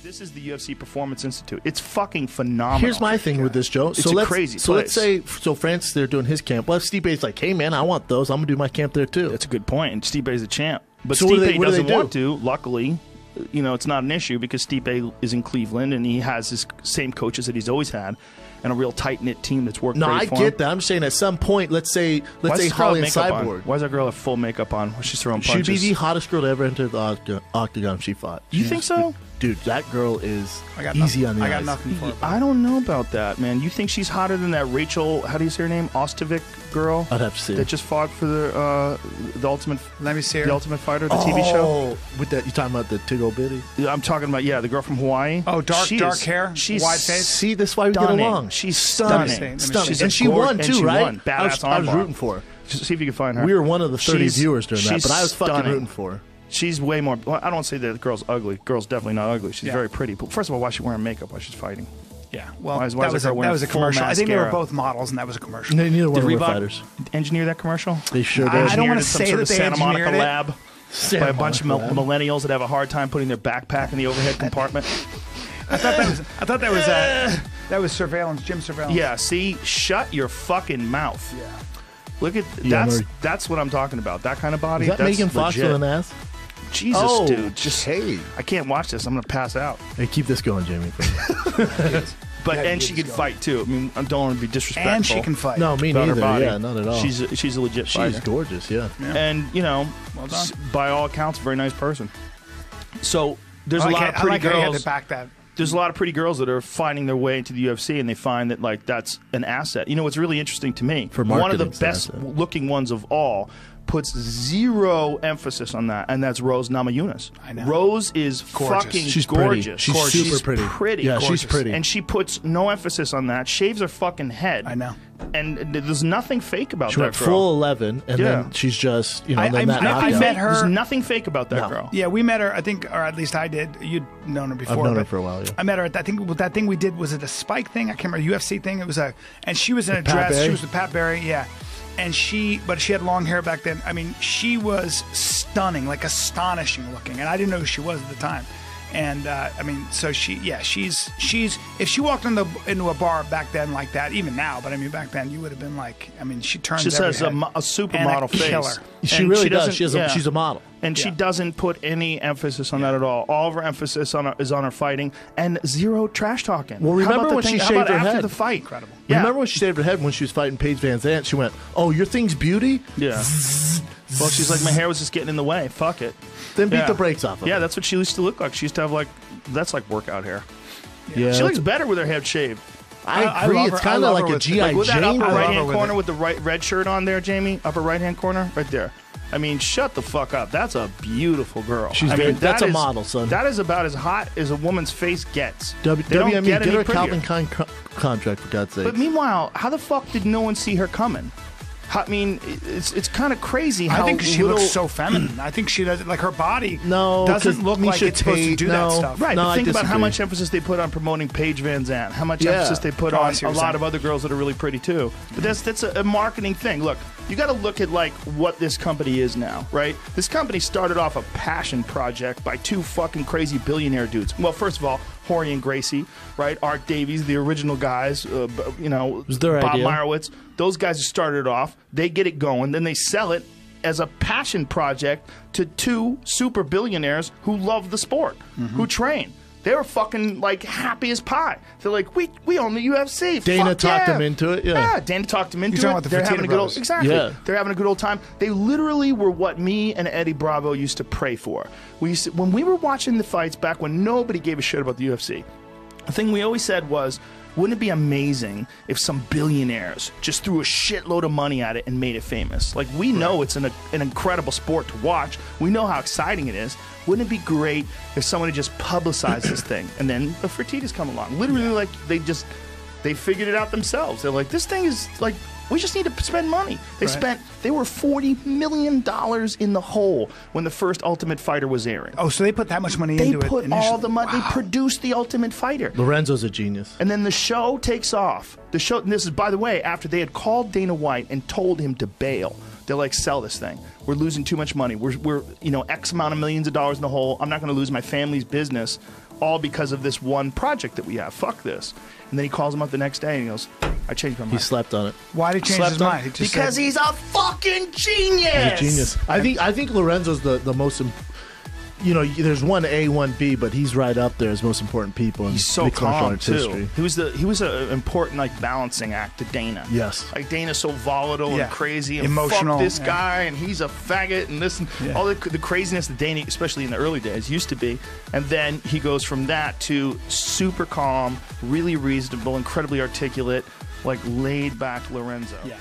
This is the UFC Performance Institute. It's fucking phenomenal. Here's my thing with this, Joe. It's a crazy So let's place. say, Francis, they're doing his camp. Well, if Stipe's like, hey, man, I want those. I'm going to do my camp there, too. That's a good point. And Stipe's the champ. But So Stipe what do they doesn't do? want to. Luckily, you know, it's not an issue because Stipe is in Cleveland and he has his same coaches that he's always had and a real tight-knit team that's worked No, great I for get him. that. I'm saying at some point, let's say Why does this girl Holly and have makeup on? Cyborg. Why does that girl have full makeup on? Why she's throwing punches? She'd be the hottest girl to ever enter the octagon she fought. You think so? Dude, that girl is got easy nothing, on the I got eyes. nothing for it. I don't know about that, man. You think she's hotter than that Rachel, how do you say her name? Ostovic girl? I'd have to see That her. just fought for the Ultimate Let me see her. The Ultimate Fighter, the TV show? Oh, with that, you talking about the Tiggle Bitty? Yeah, I'm talking about, the girl from Hawaii. Oh, dark She dark is- hair, She's wide face. See, this is why we stunning. get along. She's stunning. stunning. Stunning. She's And a she won, and too, she right? won. I was Badass rooting for her. See if you can find her. We were one of the 30 She's- viewers during that, she's but I was fucking stunning. rooting for her. She's way more. Well, I don't want to say that the girl's ugly. Girl's definitely not ugly. She's Yeah. very pretty. But first of all, why is she wearing makeup while she's fighting? Yeah, well, Why is that was that girl that wearing was a full commercial. I think they were mascara? both models, and that was a commercial. Neither one Did of them were Reebok fighters. engineer that commercial? They sure I did. don't Engineered wanna in some say sort that of they Santa Monica engineered it. lab Santa by a bunch of Monica lab. millennials that have a hard time putting their backpack in the overhead compartment. I thought that was surveillance, gym surveillance. Yeah, see, shut your fucking mouth. Yeah. Look at Yeah, that's what I'm talking about. That kind of body. Is that that's Megan Fox legit. with an ass? Jesus, Oh, dude. Just hey. I can't watch this. I'm gonna pass out. Hey, keep this going, Jamie. But Yeah, and she keep could this fight too. I mean, I don't want to be disrespectful. And she can fight. No, me about her neither. body. Yeah, not at all. She's a legit fighter. She's gorgeous, yeah. And you know, Well done. by all accounts, a very nice person. So there's I a like lot it. of I pretty like how you had girls. to back that. There's a lot of pretty girls that are finding their way into the UFC, and they find that like that's an asset. You know, what's really interesting to me. For one of the marketing, it's an best asset. looking ones of all puts zero emphasis on that, and that's Rose Namajunas. I know. Rose is Gorgeous. fucking She's pretty. gorgeous. She's Gorgeous. super pretty. Yeah, she's Gorgeous. pretty. And she puts no emphasis on that. Shaves her fucking head. I know. And there's nothing fake about She that went girl. full 11, and Yeah. then she's just, you know, I- then that I knockout. met her- There's nothing fake about that No. girl. Yeah, we met her. I think, or at least I did. You'd known her before. I've known her but for a while, yeah. I met her at. I think that thing we did was it a Spike thing? I can't remember. UFC thing. It was and she was in a Pat dress. Barry? She was with Pat Barry. Yeah, but she had long hair back then. I mean, she was stunning, like astonishing looking, and I didn't know who she was at the time. And I mean, so she's if she walked into a bar back then like that, even now, but I mean back then you would have been like, I mean, she turns. She just every has head. a supermodel And a face. killer. She And really does. doesn't- She's a model. And she Yeah. doesn't put any emphasis on that at all. All of her emphasis is on her fighting and zero trash talking. Well, How remember about the when she thing- how shaved about her after head? the fight? Incredible. Yeah. Remember when she shaved her head when she was fighting Paige Van Zandt? She went, "Oh, your thing's beauty." Yeah. Well, she's like, my hair was just getting in the way. Fuck it. Then beat Yeah. the brakes off of Yeah, it. that's what she used to look like. She used to have that's like workout hair. Yeah, She looks that's- better with her head shaved. I agree. love It's her- I kind of love like her a with- GI Like with that Jane. upper love right her hand with corner it. with the red shirt on there, Jamie. Upper right hand corner, right there. I mean, shut the fuck up. That's a beautiful girl. She's I very- mean, that's that a is- model, son. That is about as hot as a woman's face gets. They don't WME, get get any her a prettier. Calvin Klein contract, for God's sake. But meanwhile, how the fuck did no one see her coming? I mean, it's kind of crazy how I think she little, looks so feminine. I think she does like her body. No, 'cause doesn't look like Misha it's supposed to Tate, do that no. stuff. Right, No, but I think about how disagree. much emphasis they put on promoting Paige Van Zandt, how much Yeah. emphasis they put Oh, I on see a what you're lot saying. of other girls that are really pretty too. But that's a marketing thing. Look, you got to look at like what this company is now, right? This company started off a passion project by two fucking crazy billionaire dudes. Well, first of all, Jorge and Gracie, right? Art Davies, the original guys, you know, was their Bob idea. Meyerowitz. Those guys who started it off, they get it going, then they sell it as a passion project to two super billionaires who love the sport, who train. They were fucking like happy as pie. They're like, we own the UFC. Dana Fuck talked yeah. them into it, yeah. Dana talked them into You're talking it. about the They're having Fertitta a good old brothers. exactly. Yeah. They're having a good old time. They literally were what me and Eddie Bravo used to pray for. When we were watching the fights back when nobody gave a shit about the UFC. The thing we always said was, wouldn't it be amazing if some billionaires just threw a shitload of money at it and made it famous? Like, we know it's an incredible sport to watch. We know how exciting it is. Wouldn't it be great if someone had just publicized this thing? And then the Fertittas come along. Literally, like, they figured it out themselves. They're like, this thing is, like, we just need to spend money. They were $40 million in the hole when the first Ultimate Fighter was airing. Oh, so they put that much money They into it. put initially. all the money. Wow. They produced the Ultimate Fighter. Lorenzo's a genius. And then the show takes off. The show, and this is, by the way, after they had called Dana White and told him to bail. They're like, sell this thing. We're losing too much money. We're X amount of millions of dollars in the hole. I'm not going to lose my family's business all because of this one project that we have. Fuck this. And then he calls him up the next day and he goes, I changed my mind. He slept on it. Why did he change his mind? He just Because said, he's a fucking genius. He's a genius. I think Lorenzo's the most. There's one A, one B, but he's right up there as most important people in He's so mixed martial calm arts too. history. He was an important balancing act to Dana. Yes. Like Dana's so volatile Yeah. and crazy and Emotional, fuck this yeah. guy and he's a faggot and this and all the craziness that Dana, especially in the early days, used to be. And then he goes from that to super calm, really reasonable, incredibly articulate, like laid back Lorenzo. Yeah.